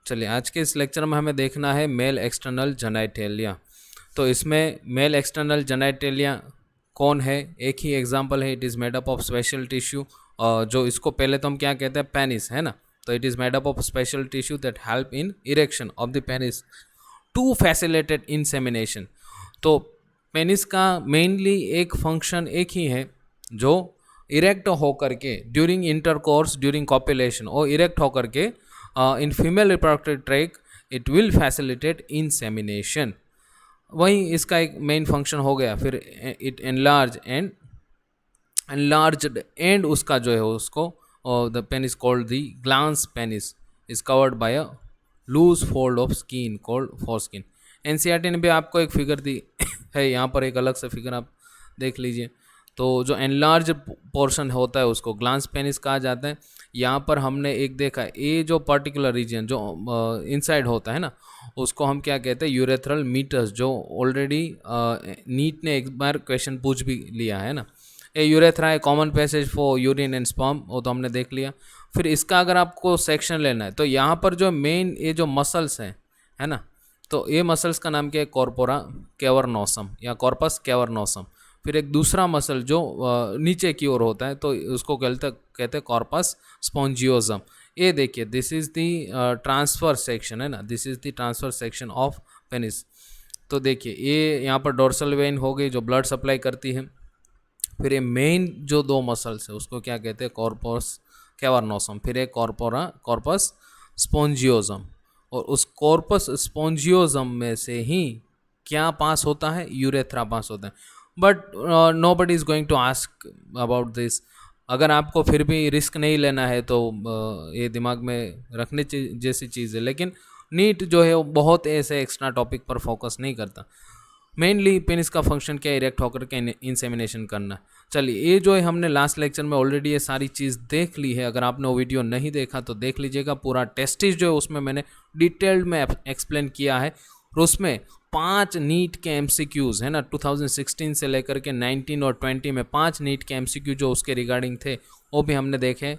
चलिए आज के इस लेक्चर में हमें देखना है मेल एक्सटर्नल जेनाइटेलिया। तो इसमें मेल एक्सटर्नल जेनाइटेलिया कौन है, एक ही एग्जांपल है, it is made up of special tissue. जो इसको पहले तो हम क्या कहते हैं, पेनिस है ना। तो it is made up of special tissue that help in erection of the penis to facilitate insemination. तो पेनिस का मेनली एक फंक्शन एक ही है, जो इरेक्ट होकर के ड्यूरिंग इंटरकोर्स ड्यूरिंग कॉपुलेशन और इरेक्ट होकर के in female reproductive tract it will facilitate insemination. वही इसका एक मेन फंक्शन हो गया। फिर इट एनलार्ज्ड एंड उसका जो है उसको the penis called the glans penis is covered by a loose fold of skin called foreskin. NCERT ने भी आपको एक फिगर दी है, यहाँ पर एक अलग से फिगर आप देख लीजिए। तो जो एनलार्ज पोर्शन होता है उसको ग्लांस पेनिस कहा जाता है। यहाँ पर हमने एक देखा है, ये जो पर्टिकुलर रीजन जो इनसाइड होता है ना, उसको हम क्या कहते हैं, यूरेथ्रल मीटस, जो ऑलरेडी नीट ने एक बार क्वेश्चन पूछ भी लिया है ना। ये यूरेथ्रा है, common passage for urine and sperm, वो तो हमने देख लिया। फिर इसका अगर आपको सेक्शन लेना है तो यहाँ पर जो मेन ये जो मसल्स हैं है ना, तो ये मसल्स का नाम क्या है, कॉर्पोरा कैवर्नोसम या कॉर्पस कैवर्नोसम। फिर एक दूसरा मसल जो नीचे की ओर होता है तो उसको कहते हैं कॉर्पस स्पॉन्जियोजम। ये देखिए, this is the transfer section है ना, this is the transfer section of penis. तो देखिए ये यहाँ पर डोर्सल वेन हो गई जो ब्लड सप्लाई करती है। फिर ये मेन जो दो मसल्स है उसको क्या कहते हैं, कॉर्पस कैवर्नोसम। फिर एक कॉर्पस स्पॉन्जियोजम, और उस कॉर्पस स्पॉन्जियोजम में से ही क्या पास होता है, यूरेथ्रा पास होता है। But nobody is going to ask about this. अगर आपको फिर भी रिस्क नहीं लेना है तो ये दिमाग में रखने जैसी चीज़ है। लेकिन नीट जो है वो बहुत ऐसे एक्स्ट्रा टॉपिक पर फोकस नहीं करता। मेनली पेनिस का फंक्शन क्या है, इरेक्ट होकर के इंसेमिनेशन करना। चलिए ये जो है हमने लास्ट लेक्चर में ऑलरेडी ये सारी चीज़ देख ली है। अगर आपने वो वीडियो नहीं देखा तो देख लीजिएगा। पूरा टेस्टिस जो है उसमें मैंने डिटेल्ड में एक्सप्लेन किया है, और उसमें 5 नीट के एमसीक्यूज़ है ना, 2016 से लेकर के 19 और 20 में 5 नीट के एमसीक्यू जो उसके रिगार्डिंग थे वो भी हमने देखे।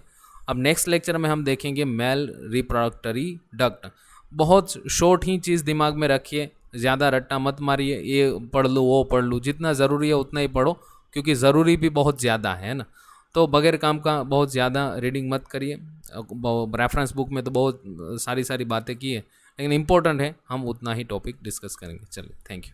अब नेक्स्ट लेक्चर में हम देखेंगे मेल रिप्रोडक्टरी डक्ट। बहुत शॉर्ट ही चीज़ दिमाग में रखिए, ज़्यादा रट्टा मत मारिए, ये पढ़ लूँ वो पढ़ लूँ, जितना ज़रूरी है उतना ही पढ़ो, क्योंकि ज़रूरी भी बहुत ज़्यादा है ना। तो बगैर काम का बहुत ज़्यादा रीडिंग मत करिए। रेफरेंस बुक में तो बहुत सारी बातें की है, लेकिन इम्पोर्टेंट है, हम उतना ही टॉपिक डिस्कस करेंगे। चलिए, थैंक यू।